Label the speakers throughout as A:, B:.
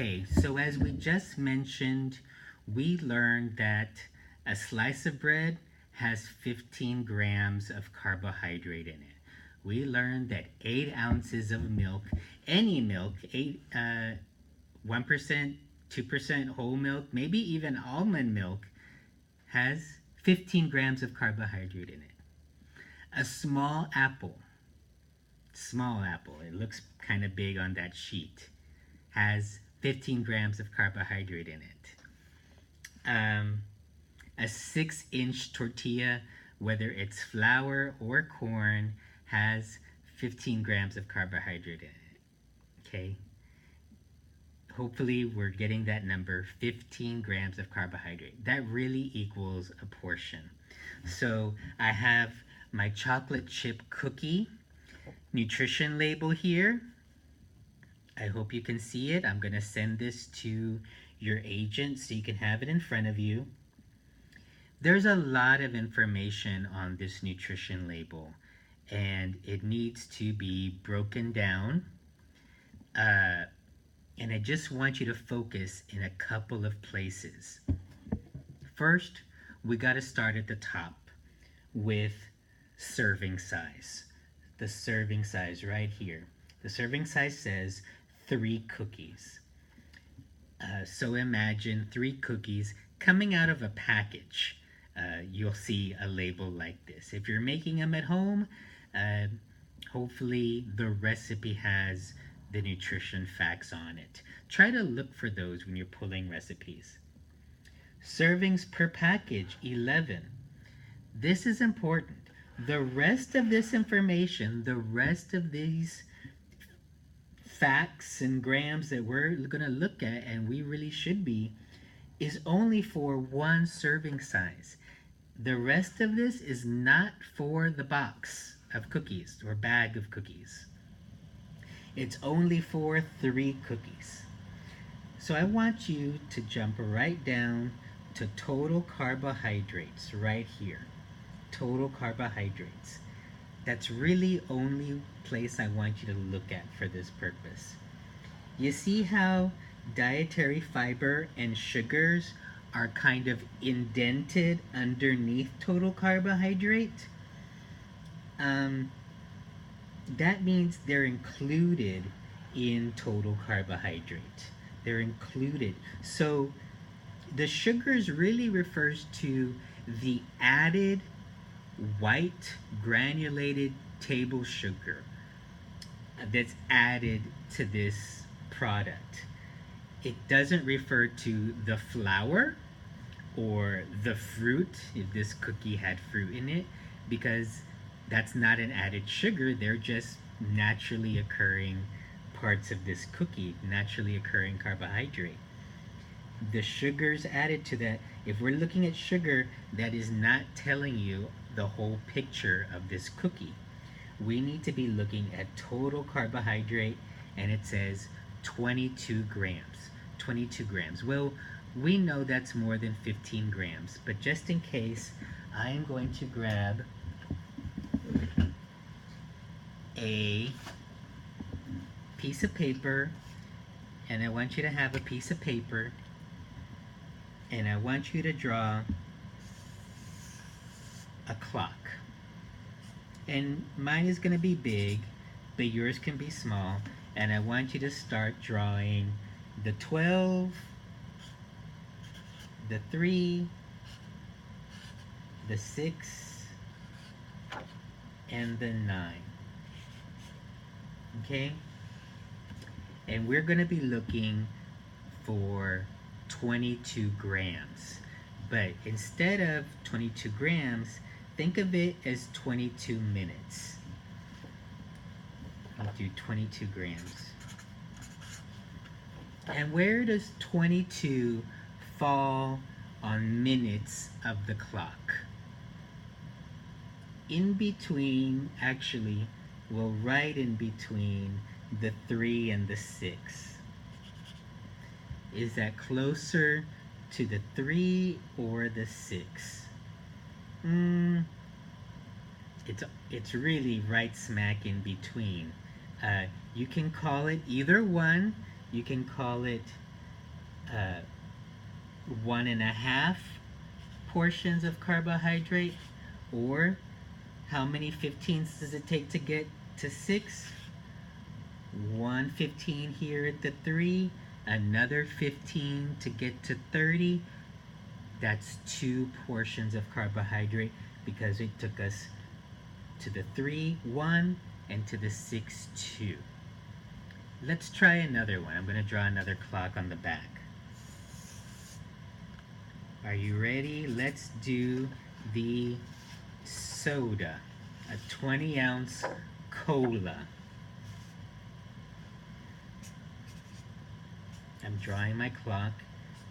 A: Okay, so as we just mentioned, we learned that a slice of bread has 15 grams of carbohydrate in it. We learned that 8 ounces of milk, any milk, 1%, 2% whole milk, maybe even almond milk, has 15 grams of carbohydrate in it. A small apple, it looks kind of big on that sheet, has 15 grams of carbohydrate in it. A 6-inch tortilla, whether it's flour or corn, has 15 grams of carbohydrate in it. Okay? Hopefully, we're getting that number 15 grams of carbohydrate. That really equals a portion. So, I have my chocolate chip cookie nutrition label here. I hope you can see it. I'm going to send this to your agent so you can have it in front of you. There's a lot of information on this nutrition label, and it needs to be broken down. And I just want you to focus in a couple of places. First, we got to start at the top with serving size. The serving size right here. The serving size says 3 cookies. So imagine 3 cookies coming out of a package. You'll see a label like this. If you're making them at home, hopefully the recipe has the nutrition facts on it. Try to look for those when you're pulling recipes. Servings per package, 11. This is important. The rest of this information, the rest of these facts and grams that we're going to look at, and we really should be, is only for 1 serving size. The rest of this is not for the box of cookies or bag of cookies. It's only for 3 cookies. So I want you to jump right down to total carbohydrates right here. Total carbohydrates. That's really only place I want you to look at for this purpose. You see how dietary fiber and sugars are kind of indented underneath total carbohydrate? That means they're included in total carbohydrate. They're included. So the sugars really refers to the added white granulated table sugar that's added to this product. It doesn't refer to the flour or the fruit, if this cookie had fruit in it, because that's not an added sugar. They're just naturally occurring parts of this cookie, naturally occurring carbohydrate. The sugars added to that, if we're looking at sugar, that is not telling you the whole picture of this cookie. We need to be looking at total carbohydrate, and it says 22 grams. 22 grams. Well, we know that's more than 15 grams, but just in case, I am going to grab a piece of paper, and I want you to have a piece of paper, and I want you to draw a clock. And mine is going to be big, but yours can be small. And I want you to start drawing the 12, the 3, the 6, and the 9. Okay? And we're going to be looking for 22 grams. But instead of 22 grams, think of it as 22 minutes. I'll do 22 grams. And where does 22 fall on minutes of the clock? In between, actually, well, right in between the 3 and the 6. Is that closer to the 3 or the 6? It's really right smack in between. You can call it either one. You can call it uh, 1.5 portions of carbohydrate, or how many 15s does it take to get to 6? 1 15 here at the 3, another 15 to get to 30. That's 2 portions of carbohydrate because it took us to the 3, 1, and to the 6, 2. Let's try another one. I'm going to draw another clock on the back. Are you ready? Let's do the soda, a 20-ounce cola. I'm drawing my clock,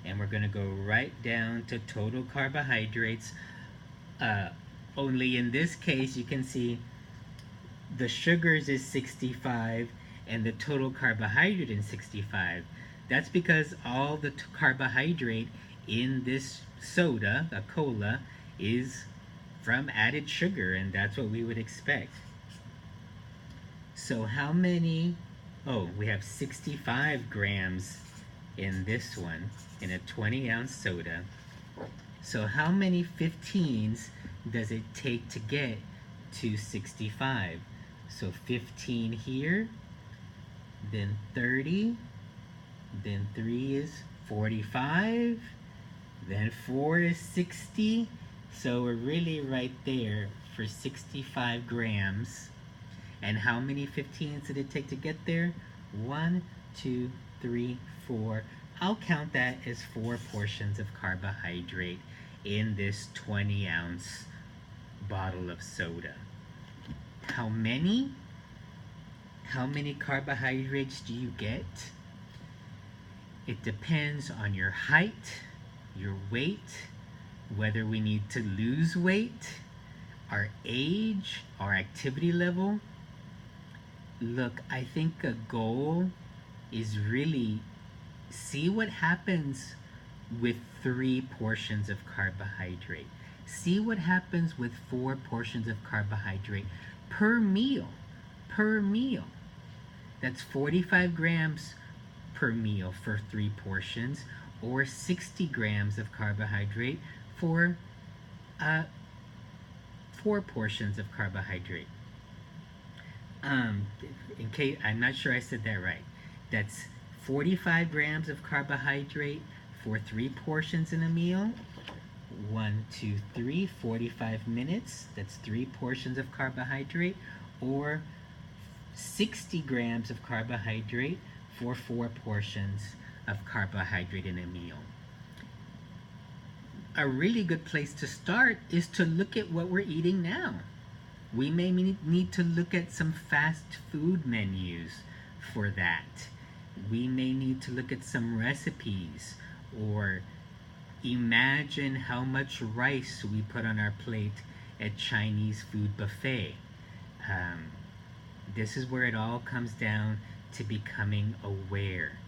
A: and we're going to go right down to total carbohydrates. Only in this case, you can see the sugars is 65 and the total carbohydrate is 65. That's because all the carbohydrate in this soda, a cola, is from added sugar, and that's what we would expect. So how many? Oh, we have 65 grams in this one, in a 20-ounce soda. So how many 15s does it take to get to 65? So 15 here, then 30, then 3 is 45, then 4 is 60. So we're really right there for 65 grams. And how many 15s did it take to get there? 1, 2, 3, 4. I'll count that as 4 portions of carbohydrate in this 20-ounce bottle of soda. How many? How many carbohydrates do you get? It depends on your height, your weight, whether we need to lose weight, our age, our activity level. Look, I think a goal is really see what happens with 3 portions of carbohydrate. See what happens with 4 portions of carbohydrate per meal. Per meal. That's 45 grams per meal for 3 portions, or 60 grams of carbohydrate for 4 portions of carbohydrate. In case I'm not sure I said that right. That's 45 grams of carbohydrate for 3 portions in a meal. 1, 2, 3, 45 minutes. That's 3 portions of carbohydrate, or 60 grams of carbohydrate for 4 portions of carbohydrate in a meal. A really good place to start is to look at what we're eating now. We may need to look at some fast food menus for that. We may need to look at some recipes, or imagine how much rice we put on our plate at Chinese food buffet. This is where it all comes down to becoming aware.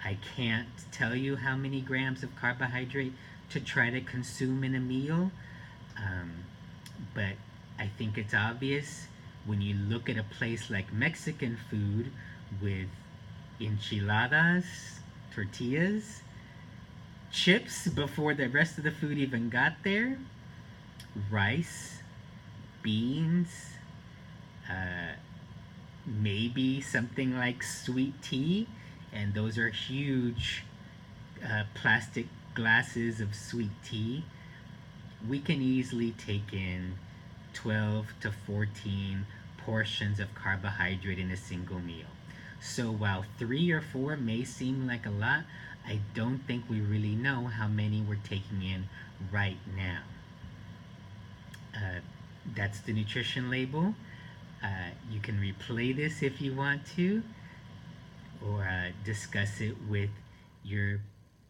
A: I can't tell you how many grams of carbohydrate to try to consume in a meal, but I think it's obvious when you look at a place like Mexican food with enchiladas, tortillas, chips before the rest of the food even got there, rice, beans, maybe something like sweet tea, and those are huge plastic glasses of sweet tea. We can easily take in 12 to 14 portions of carbohydrate in a single meal. So while 3 or 4 may seem like a lot, I don't think we really know how many we're taking in right now. That's the nutrition label. You can replay this if you want to, or discuss it with your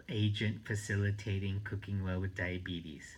A: agent facilitating Cooking Well with Diabetes.